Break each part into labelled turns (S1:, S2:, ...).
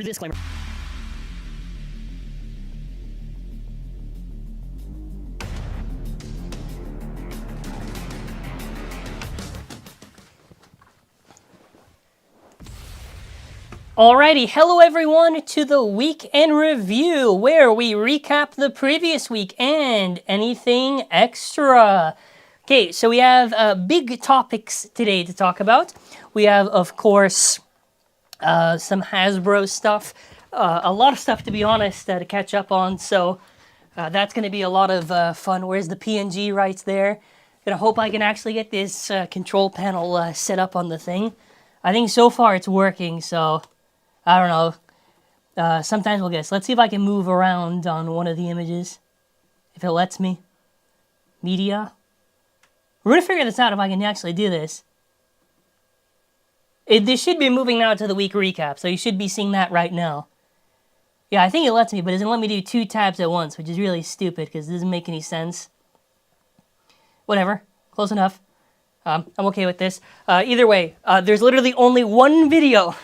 S1: Read the disclaimer. Alrighty, hello everyone to the Week in Review, where we recap the previous week and anything extra. Okay, so we have big topics today to talk about. We have, of course, some Hasbro stuff, a lot of stuff to be honest to catch up on, so that's going to be a lot of fun. Where's the PNG rights there? Gonna hope I can actually get this control panel set up on the thing. I think so far it's working, so I don't know. Sometimes we'll guess. Let's see if I can move around on one of the images. If it lets me. Media. We're going to figure this out if I can actually do this. This should be moving now to the week recap, so you should be seeing that right now. Yeah, I think it lets me, but it doesn't let me do 2 tabs at once, which is really stupid because it doesn't make any sense. Whatever. Close enough. I'm okay with this. Either way, there's literally only one video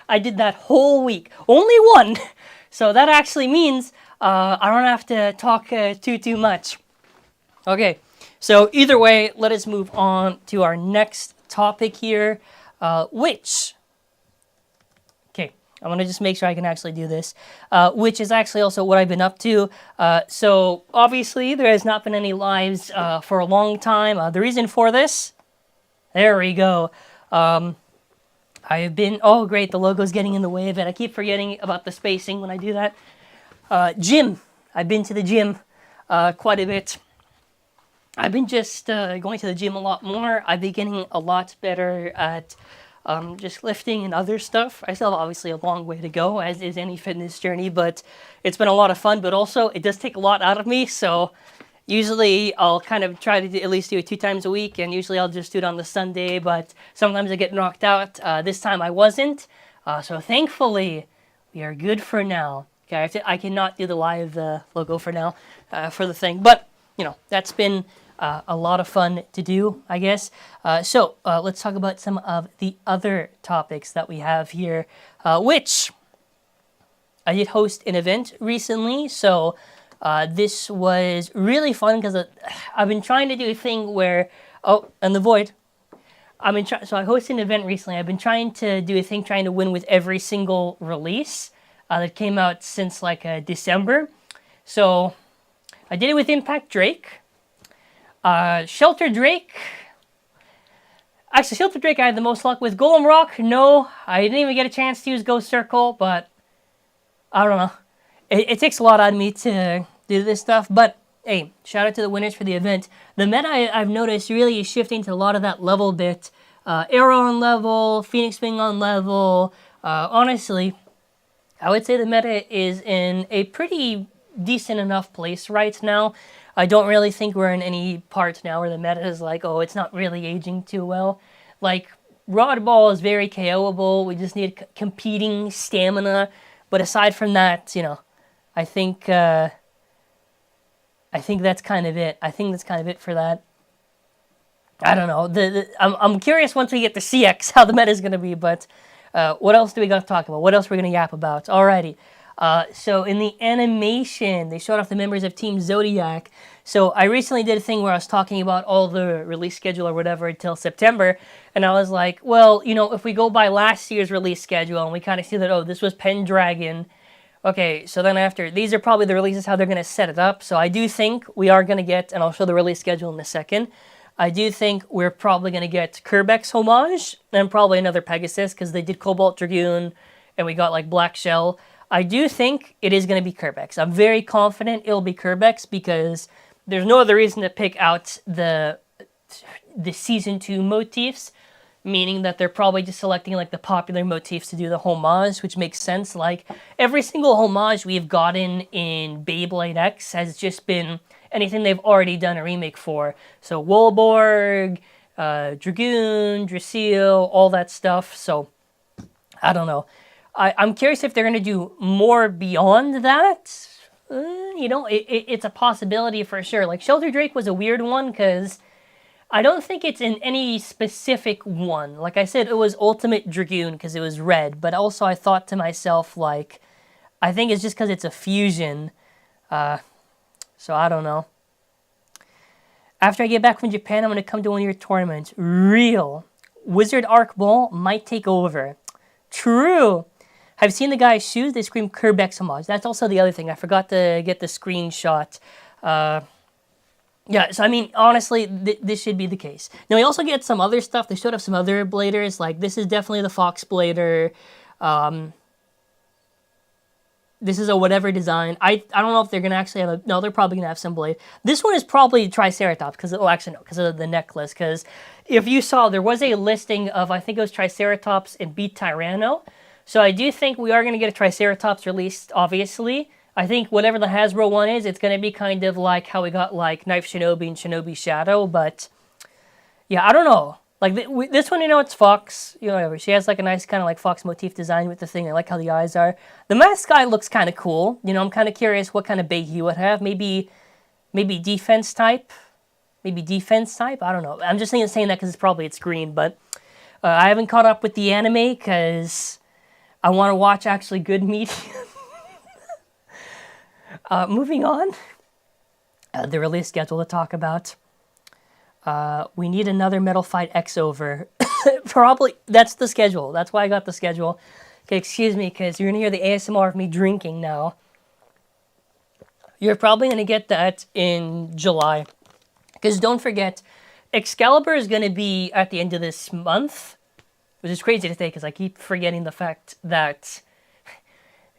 S1: I did that whole week. Only one! So that actually means I don't have to talk too much. Okay, so either way, let us move on to our next topic here, which... Okay, I want to just make sure I can actually do this, which is actually also what I've been up to. So obviously, there has not been any lives for a long time. The reason for this... There we go. I have been... Oh, great, the logo's getting in the way of it. I keep forgetting about the spacing when I do that. Gym. I've been to the gym quite a bit. I've been just going to the gym a lot more. I've been getting a lot better at just lifting and other stuff. I still have obviously a long way to go, as is any fitness journey, but it's been a lot of fun, but also it does take a lot out of me, so... Usually, I'll kind of try to at least do it 2 times a week, and usually I'll just do it on the Sunday, but sometimes I get knocked out. This time I wasn't, so thankfully, we are good for now. Okay, I cannot do the live logo for now, for the thing, but, you know, that's been a lot of fun to do, I guess. So, let's talk about some of the other topics that we have here, which I did host an event recently, so... this was really fun because I've been trying to do a thing where... Oh, and the void. So I hosted an event recently. I've been trying to do a thing trying to win with every single release that came out since like December. So I did it with Impact Drake. Shelter Drake... Actually, Shelter Drake I had the most luck with. Golem Rock, no. I didn't even get a chance to use Ghost Circle, but... I don't know. It takes a lot out of me to do this stuff, but hey, shout out to the winners for the event. The meta I've noticed really is shifting to a lot of that level bit. Arrow on level, Phoenix Wing on level. Honestly, I would say the meta is in a pretty decent enough place right now. I don't really think we're in any part now where the meta is like, oh, it's not really aging too well. Like, Rod Ball is very KO'able. We just need competing stamina. But aside from that, you know, I think that's kind of it. I think that's kind of it for that. I don't know. I'm curious once we get to CX how the meta is going to be, but what else do we got to talk about? What else we're going to yap about? Alrighty. So in the animation, they showed off the members of Team Zodiac. So I recently did a thing where I was talking about all the release schedule or whatever until September, and I was like, well, you know, if we go by last year's release schedule and we kind of see that, oh, this was Pendragon. Okay, so then after, these are probably the releases, how they're going to set it up. So I do think we are going to get, and I'll show the release schedule in a second, I do think we're probably going to get Kerbex Homage, and probably another Pegasus, because they did Cobalt Dragoon, and we got, like, Black Shell. I do think it is going to be Kerbex. I'm very confident it'll be Kerbex, because there's no other reason to pick out the Season 2 motifs, meaning that they're probably just selecting like the popular motifs to do the homage, which makes sense. Like every single homage we've gotten in Beyblade X has just been anything they've already done a remake for. So Wolborg, Dragoon, Drasil, all that stuff. So I don't know. I'm curious if they're going to do more beyond that. You know, it's a possibility for sure. Like Shelter Drake was a weird one because I don't think it's in any specific one. Like I said, it was Ultimate Dragoon because it was red, but also I thought to myself, like, I think it's just because it's a fusion. So I don't know. After I get back from Japan, I'm going to come to one of your tournaments. Real. Wizard Arc Ball might take over. True. I've seen the guy's shoes. They scream Curb X homage. That's also the other thing. I forgot to get the screenshot. Yeah, so I mean, honestly, this should be the case. Now, we also get some other stuff. They showed up some other bladers. Like, this is definitely the Fox Blader. This is a whatever design. I don't know if they're going to actually have a... No, they're probably going to have some blade. This one is probably Triceratops, because... Well, actually, no, because of the necklace. Because if you saw, there was a listing of, I think it was Triceratops and Beat Tyranno. So I do think we are going to get a Triceratops released, obviously. I think whatever the Hasbro one is, it's going to be kind of like how we got, like, Knife Shinobi and Shinobi Shadow. But, yeah, I don't know. Like, this one, you know, it's Fox. You know, whatever. She has, like, a nice kind of, like, Fox motif design with the thing. I like how the eyes are. The mask guy looks kind of cool. You know, I'm kind of curious what kind of bait he would have. Maybe defense type. Maybe defense type. I don't know. I'm just saying that because it's green. But I haven't caught up with the anime because I want to watch actually good media. Moving on. The release schedule to talk about. We need another Metal Fight X over. Probably, that's the schedule. That's why I got the schedule. Okay, excuse me, because you're going to hear the ASMR of me drinking now. You're probably going to get that in July. Because don't forget, Excalibur is going to be at the end of this month. Which is crazy to say, because I keep forgetting the fact that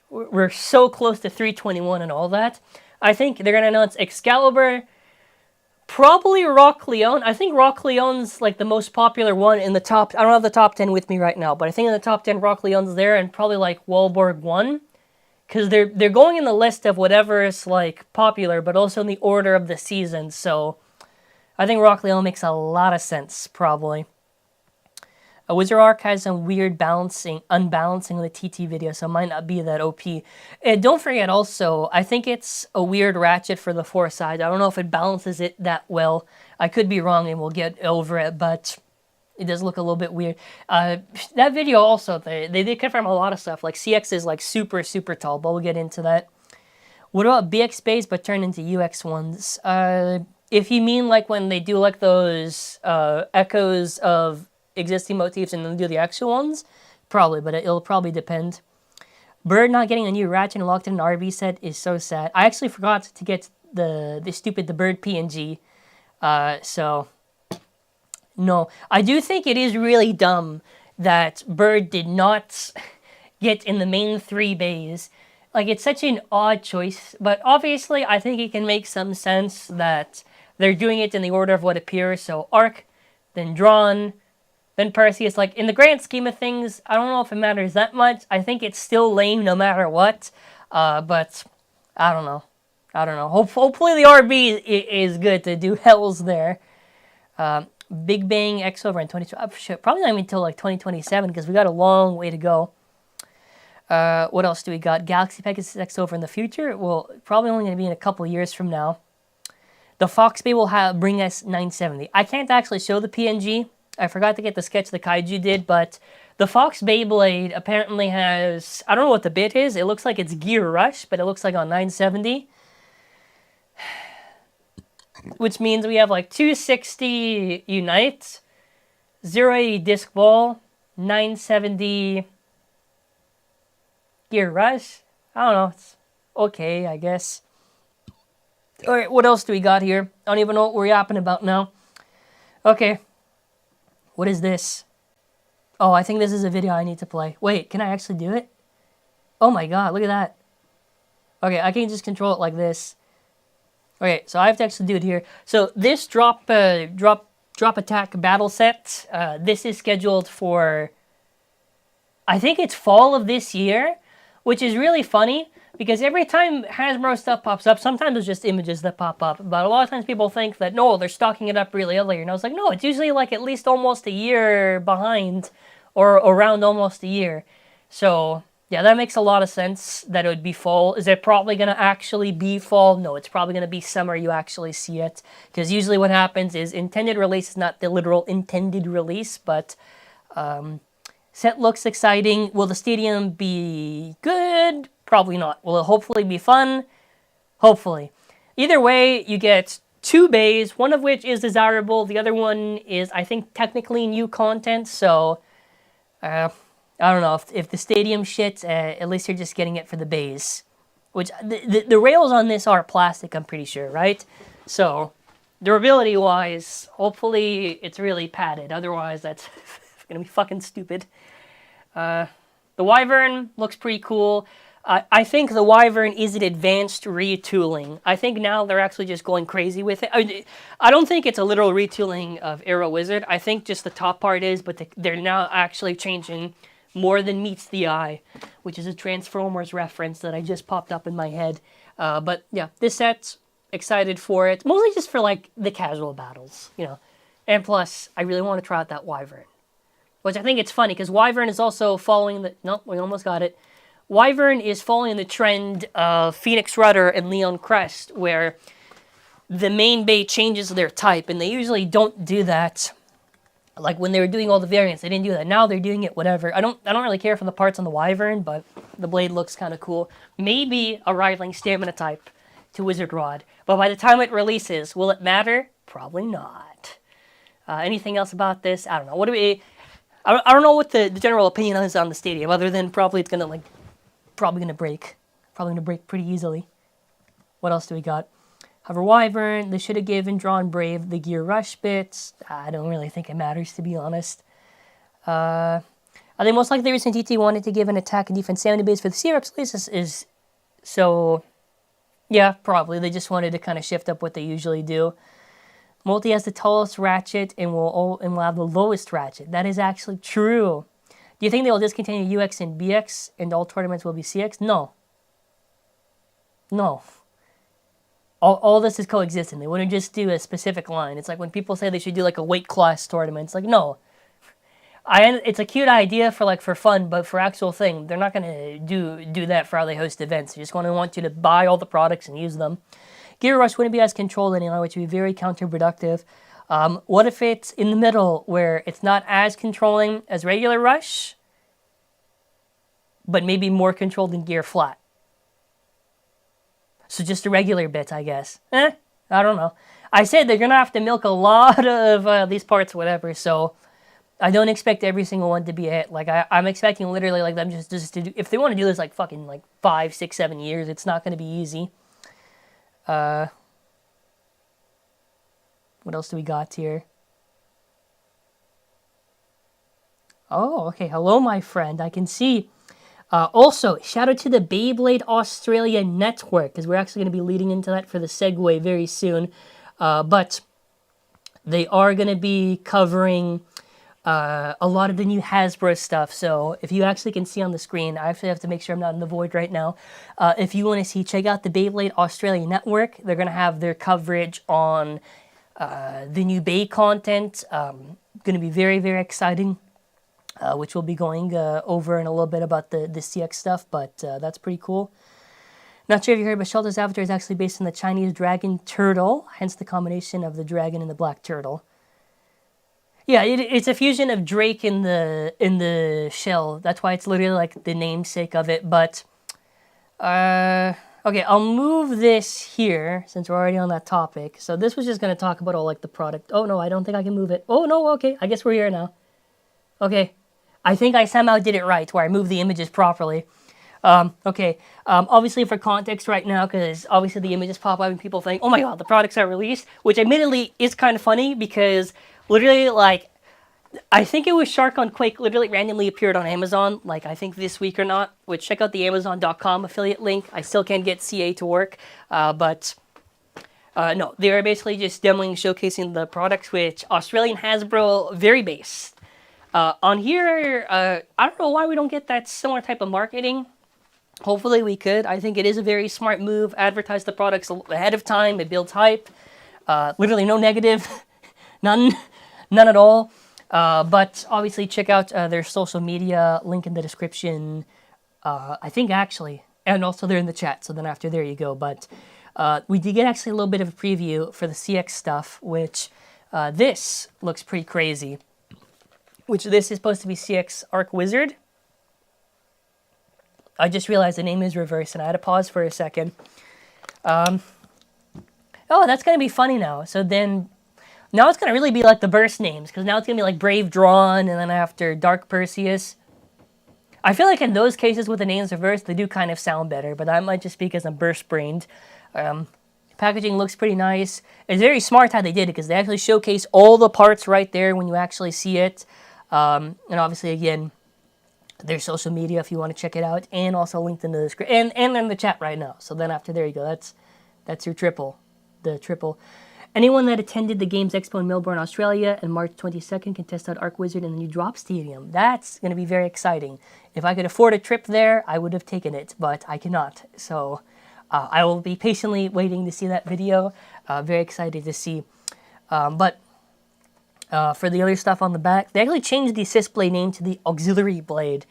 S1: we're so close to 321 and all that. I think they're going to announce Excalibur... Probably Rock Leone. I think Rock Leone's like the most popular one in the top... I don't have the top 10 with me right now, but I think in the top 10 Rock Leone's there, and probably like Walborg 1. Because they're going in the list of whatever is like popular, but also in the order of the season, so I think Rock Leone makes a lot of sense, probably. Wizard Arc has some weird unbalancing of the TT video, so it might not be that OP. And don't forget also, I think it's a weird ratchet for the 4 sides. I don't know if it balances it that well. I could be wrong and we'll get over it, but it does look a little bit weird. That video also, they did confirm a lot of stuff. Like CX is like super, super tall, but we'll get into that. What about BX Bays but turned into UX ones? If you mean like when they do like those echoes of existing motifs and then do the actual ones, probably, but it'll probably depend. Bird not getting a new Ratchet and locked in an RB set is so sad. I actually forgot to get the Bird PNG, so no. I do think it is really dumb that Bird did not get in the main 3 bays. Like, it's such an odd choice, but obviously I think it can make some sense that they're doing it in the order of what appears, so Arc, then Drawn, then Perseus. Like, in the grand scheme of things, I don't know if it matters that much. I think it's still lame no matter what. But I don't know. Hopefully the RB is good to do Hells there. Big Bang X over in 2020. Probably not even until like 2027 because we got a long way to go. What else do we got? Galaxy Pegasus X over in the future? Well, probably only going to be in a couple years from now. The Fox Bay will bring us 970. I can't actually show the PNG. I forgot to get the sketch the Kaiju did, but the Fox Beyblade apparently has... I don't know what the bit is. It looks like it's Gear Rush, but it looks like on 970. Which means we have like 260 Unite, 080 Disc Ball, 970 Gear Rush. I don't know. It's okay, I guess. Alright, what else do we got here? I don't even know what we're yapping about now. Okay. What is this? Oh, I think this is a video I need to play. Wait, can I actually do it? Oh my god, look at that. Okay, I can just control it like this. Okay, so I have to actually do it here. So this drop attack battle set, this is scheduled for, I think it's fall of this year, which is really funny. Because every time Hasbro stuff pops up, sometimes it's just images that pop up. But a lot of times people think that, no, they're stocking it up really early. And I was like, no, it's usually like at least almost a year behind. Or around almost a year. So, Yeah, that makes a lot of sense that it would be fall. Is it probably going to actually be fall? No, it's probably going to be summer you actually see it. Because usually what happens is intended release is not the literal intended release, but set looks exciting. Will the stadium be good? Probably not. Will it hopefully be fun? Hopefully. Either way, you get 2 bays, one of which is desirable. The other one is, I think, technically new content, so... I don't know, if the stadium shit, at least you're just getting it for the bays. Which, the rails on this are plastic, I'm pretty sure, right? So, durability-wise, hopefully it's really padded. Otherwise, that's gonna be fucking stupid. The Wyvern looks pretty cool. I think the Wyvern is an advanced retooling. I think now they're actually just going crazy with it. I don't think it's a literal retooling of Arrow Wizard. I think just the top part is, but they're now actually changing more than meets the eye, which is a Transformers reference that I just popped up in my head. But yeah, this set's excited for it, mostly just for like the casual battles, you know. And plus, I really want to try out that Wyvern, which I think it's funny because Wyvern is also following the. Nope, we almost got it. Wyvern is following the trend of Phoenix Rudder and Leon Crest, where the main bay changes their type, and they usually don't do that. Like when they were doing all the variants, they didn't do that. Now they're doing it, whatever. I don't really care for the parts on the Wyvern, but the blade looks kind of cool. Maybe a rivaling stamina type to Wizard Rod. But by the time it releases, will it matter? Probably not. Anything else about this? I don't know. What do we... I don't know what the general opinion is on the stadium, other than probably it's gonna probably gonna break pretty easily. What else do we got? Hover Wyvern, they should have given Drawn Brave the Gear Rush bits. I don't really think it matters, to be honest. I think most likely the reason TT wanted to give an attack and defense 70 base for the C-Rex releases is so... Yeah, probably. They just wanted to kind of shift up what they usually do. Multi has the tallest ratchet and will have the lowest ratchet. That is actually true. Do you think they will discontinue UX and BX and all tournaments will be CX? No. No. All this is coexisting. They wouldn't just do a specific line. It's like when people say they should do like a weight class tournament. It's like, no. It's a cute idea for fun, but for actual thing, they're not going to do that for how they host events. They're just going to want you to buy all the products and use them. Gear Rush wouldn't be as controlled anymore, which would be very counterproductive. What if it's in the middle, where it's not as controlling as regular Rush, but maybe more controlled than Gear Flat? So just a regular bit, I guess. I don't know. I said they're going to have to milk a lot of these parts, whatever, so I don't expect every single one to be a hit. Like, I'm expecting literally like them just to do... If they want to do this like fucking like 5, 6, 7 years, it's not going to be easy. What else do we got here? Oh, okay. Hello, my friend. I can see... also, shout out to the Beyblade Australia network, because we're actually going to be leading into that for the segue very soon. But they are going to be covering a lot of the new Hasbro stuff. So if you actually can see on the screen, I actually have to make sure I'm not in the void right now. If you want to see, check out the Beyblade Australia network. They're going to have their coverage on the new Bay content. Going to be very, very exciting. Which we'll be going over in a little bit about the CX stuff, but that's pretty cool. Not sure if you heard, but Shelter's avatar is actually based on the Chinese dragon turtle, hence the combination of the dragon and the black turtle. Yeah, it's a fusion of Drake in the shell. That's why it's literally like the namesake of it. But okay, I'll move this here since we're already on that topic. So this was just gonna talk about all like the product. Oh no, I don't think I can move it. Oh no, okay, I guess we're here now. Okay. I think I somehow did it right, where I moved the images properly. Okay, obviously for context right now, because obviously the images pop up and people think, oh my god, the products are released, which admittedly is kind of funny, because literally, like, I think it was Shark on Quake literally randomly appeared on Amazon, like, I think this week or not, which check out the Amazon.com affiliate link. I still can't get CA to work, but... no, they are basically just demoing, showcasing the products, which Australian Hasbro, very based. On here, I don't know why we don't get that similar type of marketing. Hopefully we could. I think it is a very smart move. Advertise the products ahead of time. It builds hype. Literally no negative. None at all. But obviously check out their social media, link in the description. I think actually, and also they're in the chat, so then after there you go. But we did get actually a little bit of a preview for the CX stuff, which this looks pretty crazy. Which this is supposed to be CX Arc Wizard. I just realized the name is reversed, and I had to pause for a second. Oh, that's going to be funny now. So then, now it's going to really be like the burst names, because now it's going to be like Brave Drawn, and then after Dark Perseus. I feel like in those cases with the names reversed, they do kind of sound better, but that might just be because I'm burst-brained. Packaging looks pretty nice. It's very smart how they did it, because they actually showcase all the parts right there when you actually see it. And obviously, again, their social media if you want to check it out, and also linked in the description, and in the chat right now. So then after there you go, that's your triple, the triple. Anyone that attended the Games Expo in Melbourne, Australia, on March 22nd can test out Arc Wizard in the new Drop Stadium. That's going to be very exciting. If I could afford a trip there, I would have taken it, but I cannot. So I will be patiently waiting to see that video. Very excited to see. For the other stuff on the back, they actually changed the assist blade name to the auxiliary blade,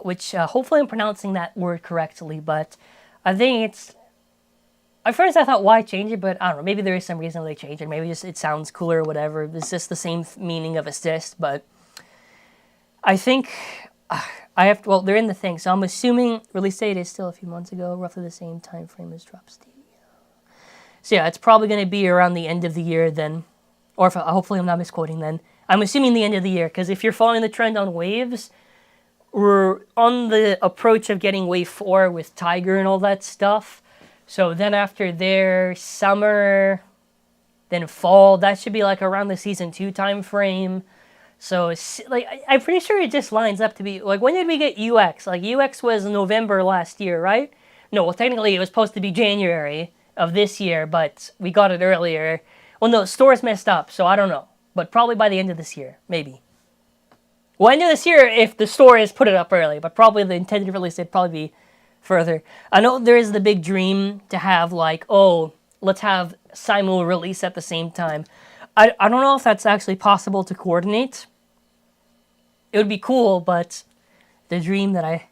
S1: which hopefully I'm pronouncing that word correctly, but I think it's... At first I thought, why change it? But I don't know, maybe there is some reason they changed it. Maybe just it sounds cooler or whatever. It's just the same meaning of assist, but I think I have to... Well, they're in the thing, so I'm assuming release date is still a few months ago, roughly the same time frame as Drop Stadium. So yeah, it's probably going to be around the end of the year then. Or if, hopefully I'm not misquoting then. I'm assuming the end of the year, because if you're following the trend on waves, we're on the approach of getting wave 4 with Tiger and all that stuff. So then after there, summer, then fall, that should be like around the season 2 time frame. So like I'm pretty sure it just lines up to be, like, when did we get UX? Like UX was November last year, right? No, well technically it was supposed to be January of this year, but we got it earlier. Well, no, stores messed up, so I don't know. But probably by the end of this year, maybe. Well, end of this year if the store is put it up early, but probably the intended release date probably be further. I know there is the big dream to have, like, oh, let's have simul release at the same time. I don't know if that's actually possible to coordinate. It would be cool, but the dream that I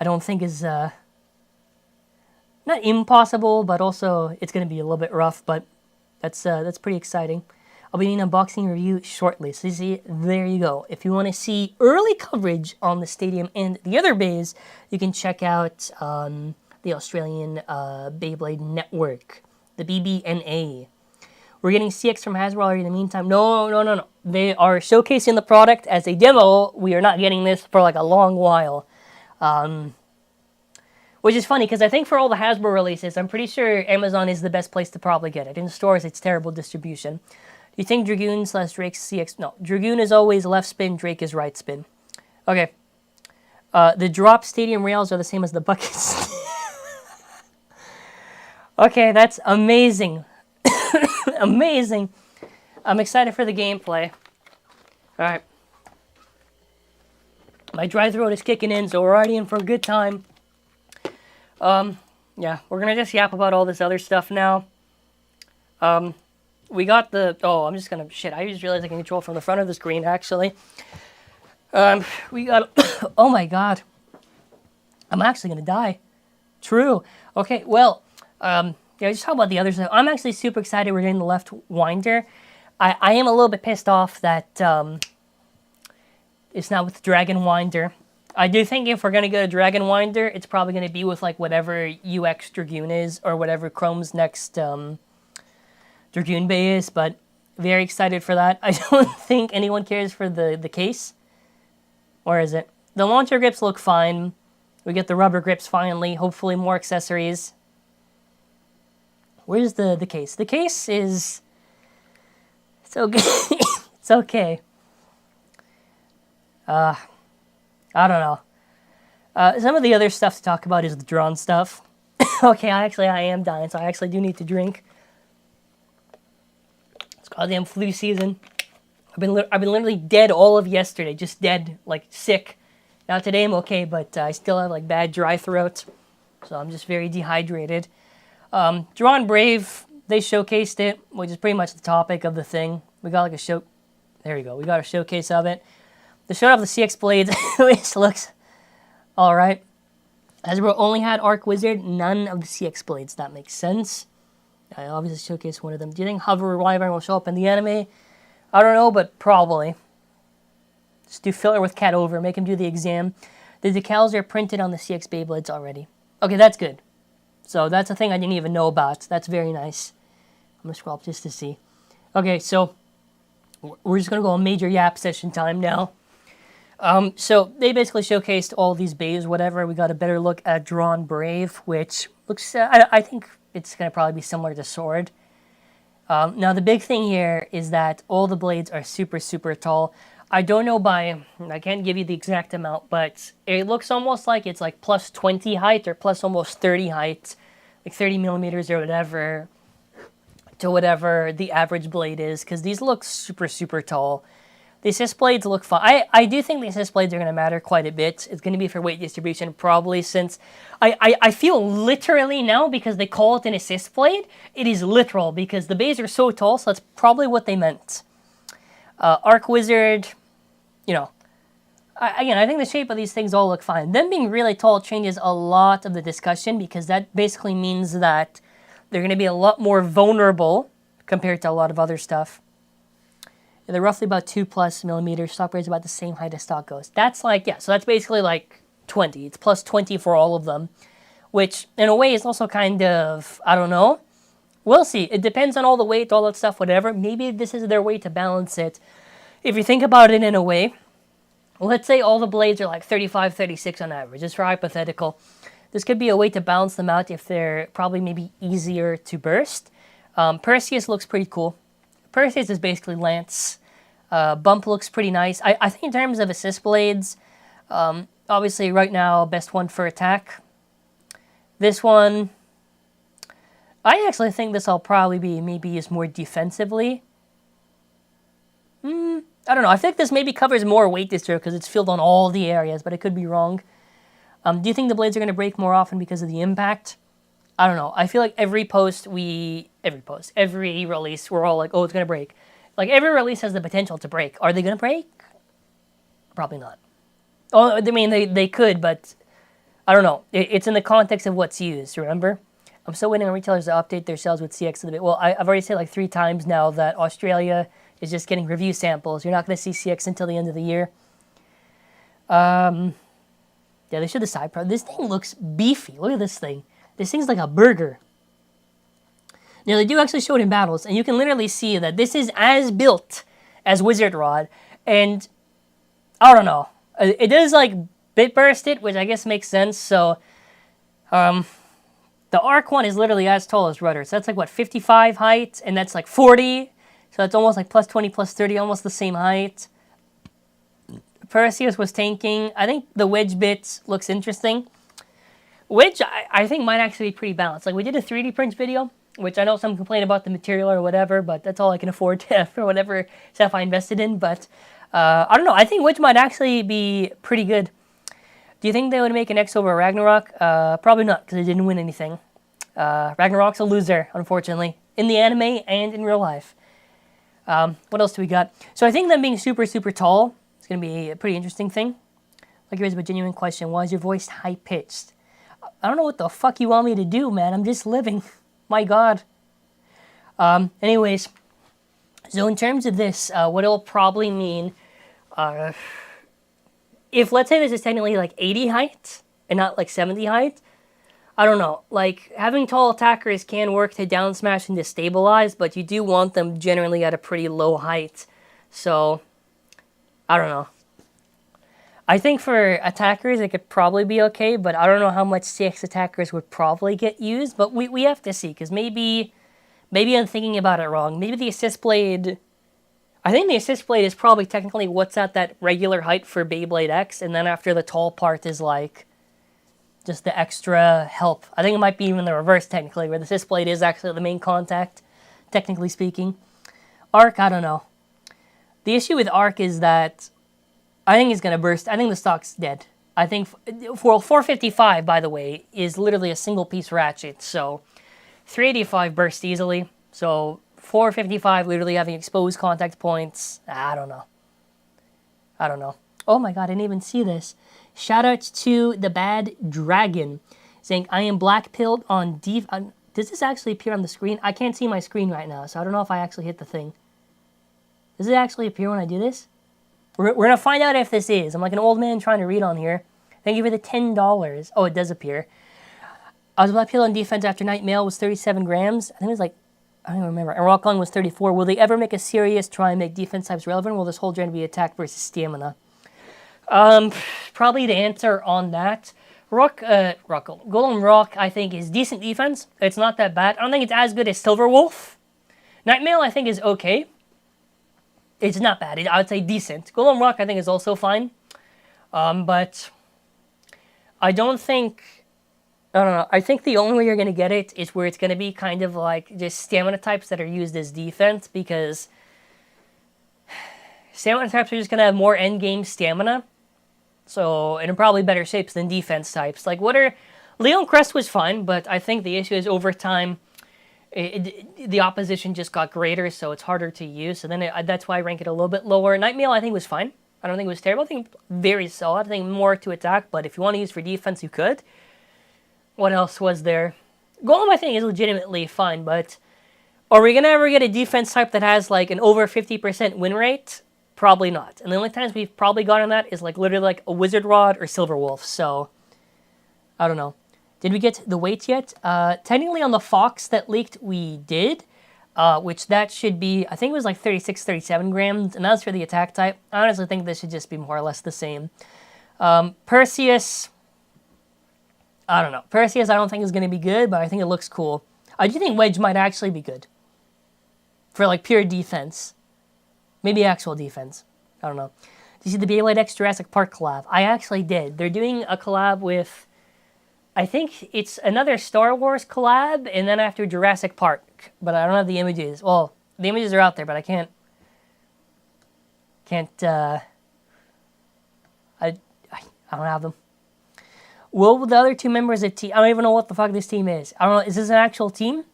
S1: don't think is not impossible, but also it's going to be a little bit rough, but that's pretty exciting. I'll be doing an unboxing review shortly. So you see, there you go. If you want to see early coverage on the stadium and the other bays, you can check out the Australian Beyblade Network, the BBNA. We're getting CX from Hasbro already in the meantime. No. They are showcasing the product as a demo. We are not getting this for like a long while. Which is funny, because I think for all the Hasbro releases, I'm pretty sure Amazon is the best place to probably get it. In stores, it's terrible distribution. Do you think Dragoon / Drake's CX... No, Dragoon is always left spin, Drake is right spin. Okay. The drop stadium rails are the same as the buckets. Okay, that's amazing. Amazing. I'm excited for the gameplay. Alright. My dry throat is kicking in, so we're already in for a good time. Yeah, we're gonna just yap about all this other stuff now. We got the... Oh, I'm just gonna... Shit, I just realized I can control from the front of the screen, actually. We got... Oh my god. I'm actually gonna die. True. Okay, well, yeah, just talk about the other stuff. I'm actually super excited we're getting the left winder. I am a little bit pissed off that, it's not with the Dragon Winder. I do think if we're going to go to Dragon Winder, it's probably going to be with, like, whatever UX Dragoon is, or whatever Chrome's next Dragoon Bay is, but very excited for that. I don't think anyone cares for the case. Or is it? The launcher grips look fine. We get the rubber grips finally, hopefully more accessories. Where's the case? The case is... It's okay. It's okay. I don't know. Some of the other stuff to talk about is the drawn stuff. Okay, I am dying, so I actually do need to drink. It's goddamn flu season. I've been literally dead all of yesterday, just dead, like sick. Now today I'm okay, but I still have like bad dry throat, so I'm just very dehydrated. Drawn Brave, they showcased it, which is pretty much the topic of the thing. We got like a show. There you go. We got a showcase of it. They showed off the CX blades, which looks all right. Hasbro only had Arc Wizard, none of the CX blades. That makes sense. I obviously showcased one of them. Do you think Hover Wyvern will show up in the anime? I don't know, but probably. Just do filler with Cat over, make him do the exam. The decals are printed on the CX Beyblades already. Okay, that's good. So that's a thing I didn't even know about. That's very nice. I'm going to scroll up just to see. Okay, so we're just going to go on major yap session time now. So they basically showcased all these bays, whatever. We got a better look at Drawn Brave, which looks, I think it's going to probably be similar to Sword. Now, the big thing here is that all the blades are super, super tall. I don't know I can't give you the exact amount, but it looks almost like it's like plus 20 height or plus almost 30 height, like 30 millimeters or whatever, to whatever the average blade is, because these look super, super tall. The assist blades look fine. I do think the assist blades are going to matter quite a bit. It's going to be for weight distribution, probably, since I feel literally now, because they call it an assist blade, it is literal, because the bays are so tall, so that's probably what they meant. Arc Wizard, you know, again, I think the shape of these things all look fine. Them being really tall changes a lot of the discussion, because that basically means that they're going to be a lot more vulnerable compared to a lot of other stuff. They're roughly about 2+ millimeters. Stock blades about the same height as stock goes. That's like, yeah, so that's basically like 20. It's plus 20 for all of them, which in a way is also kind of, I don't know. We'll see. It depends on all the weight, all that stuff, whatever. Maybe this is their way to balance it. If you think about it in a way, let's say all the blades are like 35, 36 on average, just for hypothetical. This could be a way to balance them out if they're probably maybe easier to burst. Perseus looks pretty cool. Perseus is basically Lance. Bump looks pretty nice. I think in terms of assist blades, obviously right now, best one for attack. This one, I actually think this will probably be maybe used more defensively. I don't know. I think this maybe covers more weight distribution because it's filled on all the areas, but I could be wrong. Do you think the blades are going to break more often because of the impact? I don't know. I feel like every release, we're all like, oh, it's going to break. Like, every release has the potential to break. Are they going to break? Probably not. Oh, I mean, they could, but I don't know. It's in the context of what's used, remember? I'm still waiting on retailers to update their sales with CX a little bit. Well, I've already said like 3 times now that Australia is just getting review samples. You're not going to see CX until the end of the year. Yeah, they should decide. This thing looks beefy. Look at this thing. This thing's like a burger. Now, they do actually show it in battles, and you can literally see that this is as built as Wizard Rod, and I don't know. It does, like, bit burst it, which I guess makes sense, so the Arc one is literally as tall as Rudder, so that's like, what, 55 height, and that's like 40, so that's almost like plus 20, plus 30, almost the same height. Perseus was tanking. I think the Wedge bit looks interesting. Wedge, I think, might actually be pretty balanced. Like, we did a 3D print video, which I know some complain about the material or whatever, but that's all I can afford for whatever stuff I invested in. But I don't know. I think Wedge might actually be pretty good. Do you think they would make an X over Ragnarok? Probably not, because they didn't win anything. Ragnarok's a loser, unfortunately, in the anime and in real life. What else do we got? So I think them being super, super tall is going to be a pretty interesting thing. Like, here's a genuine question. Why is your voice high-pitched? I don't know what the fuck you want me to do, man. I'm just living. My God. Anyways, so in terms of this, what it'll probably mean, if let's say this is technically like 80 height and not like 70 height, I don't know. Like, having tall attackers can work to down smash and destabilize, but you do want them generally at a pretty low height. So, I don't know. I think for attackers, it could probably be okay, but I don't know how much CX attackers would probably get used. But we have to see, because maybe I'm thinking about it wrong. Maybe the assist blade... I think the assist blade is probably technically what's at that regular height for Beyblade X, and then after the tall part is like just the extra help. I think it might be even the reverse, technically, where the assist blade is actually the main contact, technically speaking. Arc, I don't know. The issue with Arc is that I think he's going to burst. I think the stock's dead. I think for 455, by the way, is literally a single piece ratchet. So 385 burst easily. So 455 literally having exposed contact points. I don't know. Oh my God, I didn't even see this. Shout out to the Bad Dragon saying, I am black pilled on does this actually appear on the screen? I can't see my screen right now, so I don't know if I actually hit the thing. Does it actually appear when I do this? We're going to find out if this is. I'm like an old man trying to read on here. Thank you for the $10. Oh, it does appear. I was black pilled on defense after night mail was 37 grams. I think it was like, I don't even remember. And rock lung was 34. Will they ever make a serious try and make defense types relevant? Will this whole journey be attack versus stamina? Probably the answer on that. Golem Rock, I think, is decent defense. It's not that bad. I don't think it's as good as Silver Wolf. Nightmail, I think, is okay. It's not bad. I would say decent. Golem Rock, I think, is also fine. But I don't think... I don't know. I think the only way you're going to get it is where it's going to be kind of like just stamina types that are used as defense, because stamina types are just going to have more endgame stamina. So, and in probably better shapes than defense types. Like, Leon Crest was fine, but I think the issue is over time, the opposition just got greater, so it's harder to use. So then that's why I rank it a little bit lower. Nightmail, I think, was fine. I don't think it was terrible. I think very solid. I think more to attack, but if you want to use for defense, you could. What else was there? Golem, I think, is legitimately fine, but are we going to ever get a defense type that has, like, an over 50% win rate? Probably not. And the only times we've probably gotten that is, like, literally, like, a Wizard Rod or Silver Wolf, so I don't know. Did we get the weight yet? Technically, on the Fox that leaked, we did, which that should be, I think it was, like, 36, 37 grams, and that's for the attack type. I honestly think this should just be more or less the same. Perseus... I don't know. Perseus I don't think is going to be good, but I think it looks cool. I do think Wedge might actually be good. For, like, pure defense. Maybe actual defense. I don't know. Did you see the Beyblade X Jurassic Park collab? I actually did. They're doing a collab with... I think it's another Star Wars collab, and then after Jurassic Park. But I don't have the images. Well, the images are out there, but I can't... I don't have them. Will the other two members of the team... I don't even know what the fuck this team is. I don't know. Is this an actual team?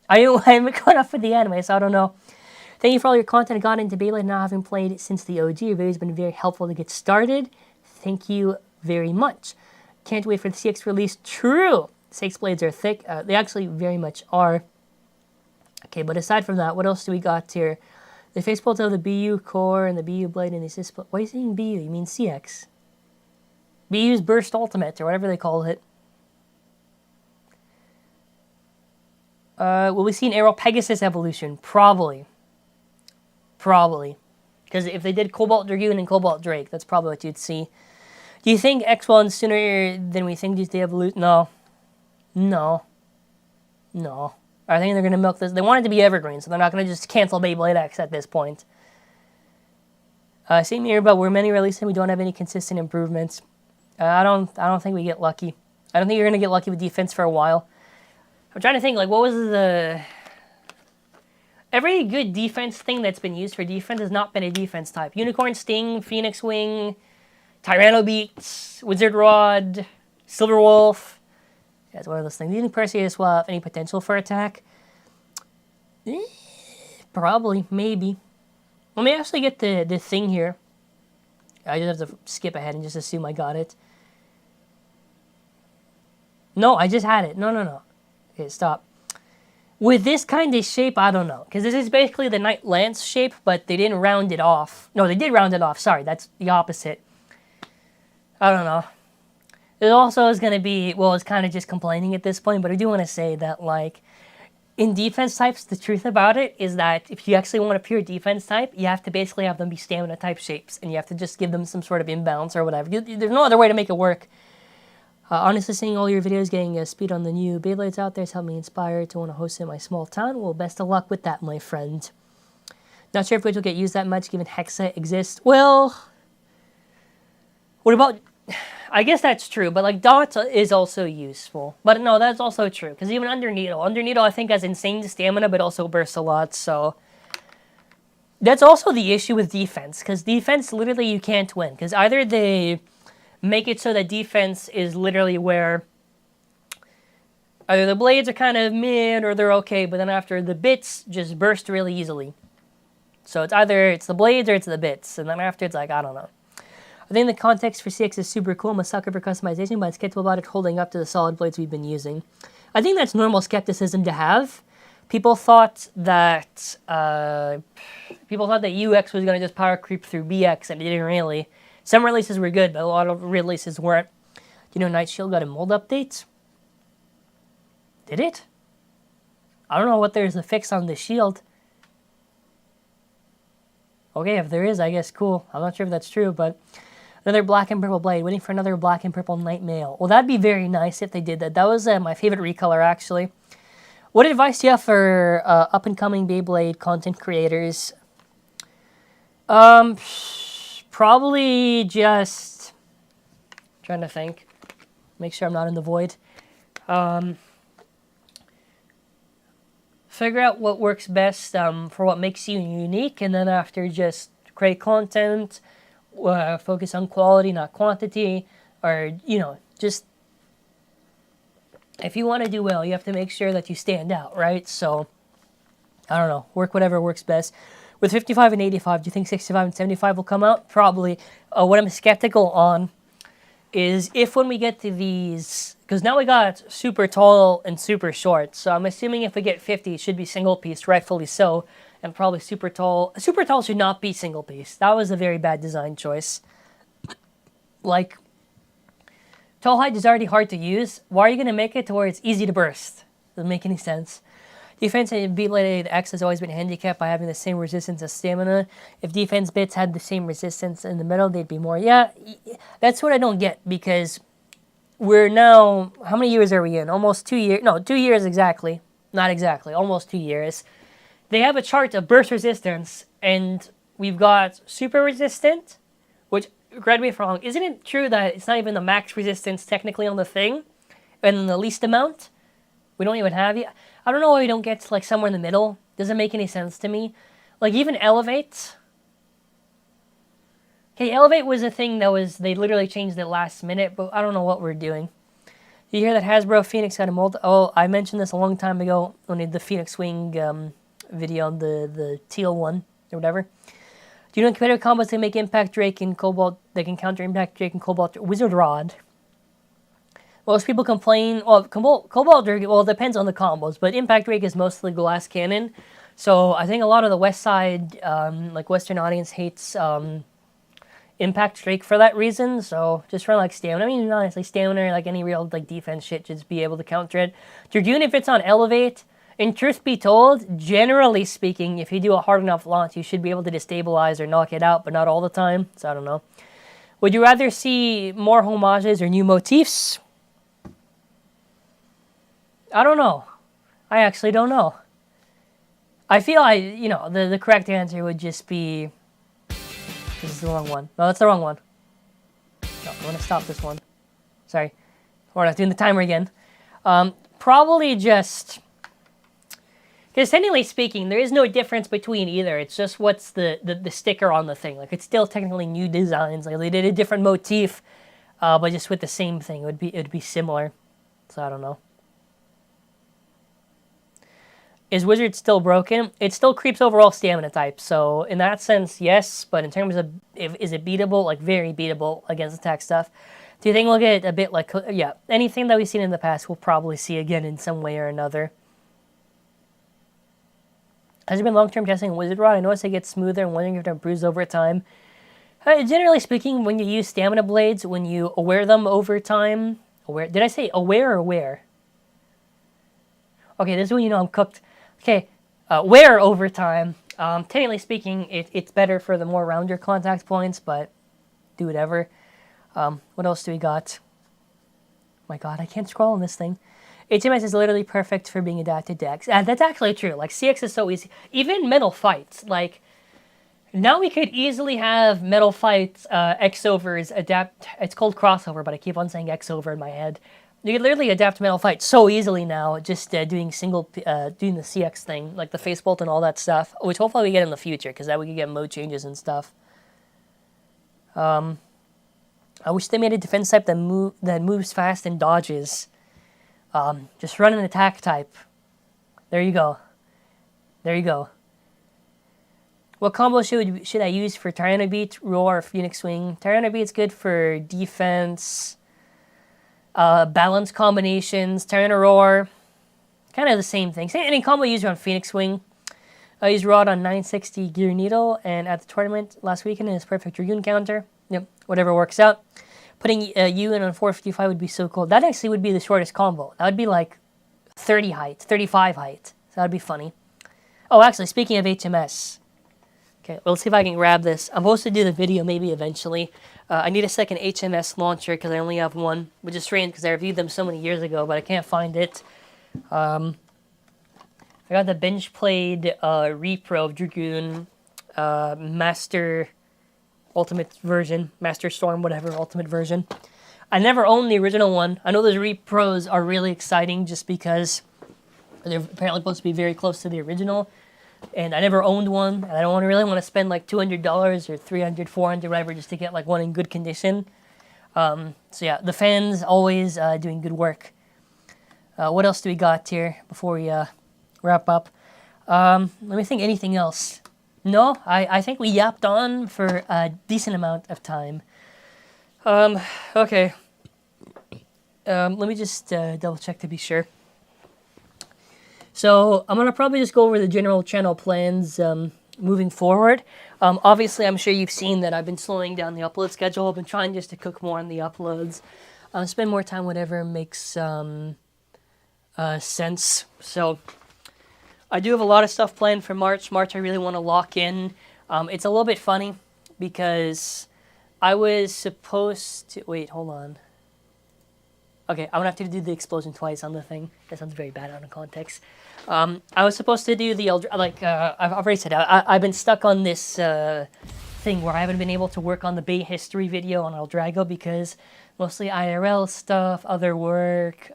S1: I haven't caught up with the anime, so I don't know. Thank you for all your content. I got into Beyblade now, having played since the OG. Your videos have been very helpful to get started. Thank you very much. Can't wait for the CX release. True! 6 blades are thick. They actually very much are. Okay, but aside from that, what else do we got here? The facebolts of the BU core and the BU blade and the assist... Why are you saying BU? You mean CX? BU's Burst Ultimate, or whatever they call it. Will we see an Aero Pegasus evolution? Probably. Probably. Because if they did Cobalt Dragoon and Cobalt Drake, that's probably what you'd see. Do you think X1 sooner than we think due to the evolution? No. No. No. I think they're going to milk this. They want it to be evergreen, so they're not going to just cancel Beyblade X at this point. Same here, but we're many releasing. We don't have any consistent improvements. I don't think we get lucky. I don't think you're going to get lucky with defense for a while. I'm trying to think, like, what was the... Every good defense thing that's been used for defense has not been a defense type. Unicorn Sting, Phoenix Wing, Tyranno Beats, Wizard Rod, Silver Wolf. That's one of those things. Do you think Perseus will have any potential for attack? Probably, maybe. Let me actually get the thing here. I just have to skip ahead and just assume I got it. No, I just had it. No. Okay, stop. With this kind of shape, I don't know. Because this is basically the Knight Lance shape, but they didn't round it off. No, they did round it off. Sorry, that's the opposite. I don't know. It also is going to be, well, it's kind of just complaining at this point, but I do want to say that, like, in defense types, the truth about it is that if you actually want a pure defense type, you have to basically have them be stamina type shapes, and you have to just give them some sort of imbalance or whatever. There's no other way to make it work. Honestly, seeing all your videos getting speed on the new Beyblades out there has helped me inspire to want to host in my small town. Well, best of luck with that, my friend. Not sure if Wedge will get used that much, given Hexa exists. Well, what about... I guess that's true, but, like, Dot is also useful. But no, that's also true, because even Underneedle, I think, has insane stamina, but also bursts a lot, so... That's also the issue with defense, because defense, literally, you can't win. Because either they make it so that defense is literally where either the blades are kind of mid or they're okay, but then after the bits just burst really easily. So it's either it's the blades or it's the bits, and then after it's like, I don't know. I think the context for CX is super cool. I'm a sucker for customization, but I'm skeptical about it holding up to the solid blades we've been using. I think that's normal skepticism to have. People thought that UX was going to just power creep through BX, and it didn't really. Some releases were good, but a lot of releases weren't. Do you know Night Shield got a mold update? Did it? I don't know what there's a fix on the shield. Okay, if there is, I guess cool. I'm not sure if that's true, but another black and purple blade. Waiting for another black and purple night mail. Well, that'd be very nice if they did that. That was my favorite recolor, actually. What advice do you have for up-and-coming Beyblade content creators? Probably just trying to think. Make sure I'm not in the void. Figure out what works best for what makes you unique, and then after just create content, focus on quality, not quantity, or, you know, just if you want to do well, you have to make sure that you stand out, right? So, I don't know, work whatever works best. With 55 and 85, do you think 65 and 75 will come out? Probably. What I'm skeptical on is if when we get to these, because now we got super tall and super short, so I'm assuming if we get 50, it should be single piece, rightfully so, and probably super tall. Super tall should not be single piece. That was a very bad design choice. Like, tall height is already hard to use. Why are you going to make it to where it's easy to burst? Doesn't make any sense. Defense in Beyblade X has always been handicapped by having the same resistance as stamina. If defense bits had the same resistance in the middle, they'd be more. Yeah, that's what I don't get, because we're now, how many years are we in? Almost 2 years. No, 2 years exactly. Not exactly. Almost 2 years. They have a chart of burst resistance, and we've got super resistant, which, correct me if I'm wrong, isn't it true that it's not even the max resistance technically on the thing, and then the least amount? We don't even have yet. I don't know why we don't get to, like, somewhere in the middle. Doesn't make any sense to me. Like, even Elevate. Okay, Elevate was a thing that was, they literally changed it last minute, but I don't know what we're doing. You hear that Hasbro Phoenix got a mold? Oh, I mentioned this a long time ago when we did the Phoenix Wing video on the teal one, or whatever. Do you know competitive combos that make Impact Drake and Cobalt, they can counter Impact Drake and Cobalt Wizard Rod? Most people complain, well, Cobalt Drake, well, it depends on the combos, but Impact Drake is mostly glass cannon. So I think a lot of the West Side, like Western audience hates Impact Drake for that reason. So just for like stamina, I mean, honestly, stamina, like any real like defense shit, just be able to counter it. Dragoon, if it's on Elevate, and truth be told, generally speaking, if you do a hard enough launch, you should be able to destabilize or knock it out, but not all the time. So I don't know. Would you rather see more homages or new motifs? I don't know. I actually don't know. I feel you know, the correct answer would just be... This is the wrong one. No, that's the wrong one. No, I want to stop this one. Sorry. We're not doing the timer again. Probably just... Because technically speaking, there is no difference between either. It's just what's the sticker on the thing. Like, it's still technically new designs. Like, they did a different motif, but just with the same thing. It would be similar. So I don't know. Is Wizard still broken? It still creeps over all stamina types, so in that sense, yes, but in terms of, is it beatable? Like, very beatable against attack stuff. Do you think we'll get a bit like, yeah, anything that we've seen in the past, we'll probably see again in some way or another. Has there been long-term testing on Wizard Rod? I noticed it gets smoother and wondering if it improves over time. Generally speaking, when you use stamina blades, when you wear them over time, did I say aware or wear? Okay, this is when you know I'm cooked. Okay, wear over time. Technically speaking, it's better for the more rounder contact points, but do whatever. What else do we got? My god, I can't scroll on this thing. HMS is literally perfect for being adapted to X. That's actually true. Like, CX is so easy. Even Metal Fights, like, now we could easily have Metal Fights X-overs adapt. It's called crossover, but I keep on saying X-over in my head. You can literally adapt Metal Fight so easily now, just doing the CX thing, like the face bolt and all that stuff, which hopefully we get in the future, because that we can get mode changes and stuff. I wish they made a defense type that moves fast and dodges. Just run an attack type. There you go. There you go. What combo should I use for Tyranno Beat, Roar, or Phoenix Swing? Tyranno Beat's good for defense, balance combinations. Tyranno Roar, kind of the same thing. Any combo you use on Phoenix Swing. I used Rod on 960 Gear Needle, and at the tournament last weekend, in his perfect Dragoon counter. Yep, whatever works out. Putting you in on 455 would be so cool. That actually would be the shortest combo. That would be like 30 height, 35 height. So that would be funny. Oh, actually, speaking of HMS. Okay, well, let's see if I can grab this. I'm supposed to do the video maybe eventually. I need a second HMS launcher because I only have one, which is strange because I reviewed them so many years ago, but I can't find it. I got the bench played repro of Dragoon Master Ultimate version, Master Storm, whatever, Ultimate version. I never owned the original one. I know those repros are really exciting just because they're apparently supposed to be very close to the original. And I never owned one, and I don't really want to spend like $200 or $300, $400, whatever, just to get like one in good condition. So yeah, the fans always doing good work. What else do we got here before we wrap up? Let me think. Anything else? No, I think we yapped on for a decent amount of time. Okay. Let me just double check to be sure. So I'm going to probably just go over the general channel plans moving forward. Obviously, I'm sure you've seen that I've been slowing down the upload schedule. I've been trying just to cook more on the uploads. Spend more time, whatever makes sense. So I do have a lot of stuff planned for March. March I really want to lock in. It's a little bit funny because I was supposed to... Wait, hold on. Okay, I'm going to have to do the explosion twice on the thing. That sounds very bad out of context. I was supposed to do the... I've already said, I've been stuck on this thing where I haven't been able to work on the Bay history video on Eldrago because mostly IRL stuff, other work.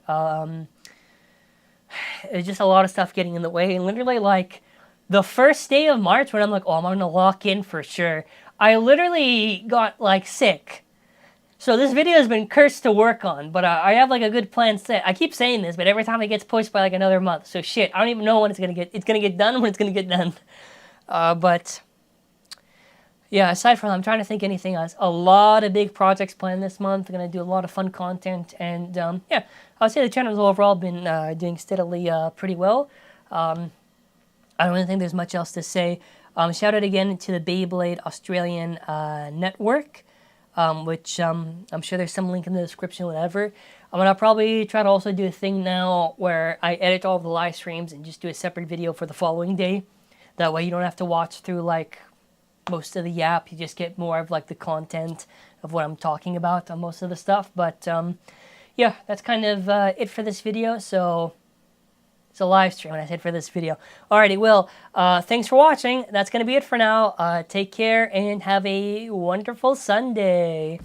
S1: It's just a lot of stuff getting in the way. And literally, like, the first day of March when I'm like, oh, I'm going to lock in for sure, I literally got, like, sick. So this video has been cursed to work on, but I have like a good plan set. I keep saying this, but every time it gets pushed by like another month. So shit, I don't even know when it's gonna get done when it's gonna get done. But yeah, aside from that, I'm trying to think anything else. A lot of big projects planned this month. I'm gonna do a lot of fun content, and yeah, I would say the channel's overall been doing steadily pretty well. I don't really think there's much else to say. Shout out again to the Beyblade Australian network. Which I'm sure there's some link in the description, whatever. I'm going to probably try to also do a thing now where I edit all of the live streams and just do a separate video for the following day. That way you don't have to watch through, like, most of the app. You just get more of, like, the content of what I'm talking about on most of the stuff. But, yeah, that's kind of it for this video. So it's a live stream, and I said for this video. Alrighty, well, thanks for watching. That's going to be it for now. Take care and have a wonderful Sunday.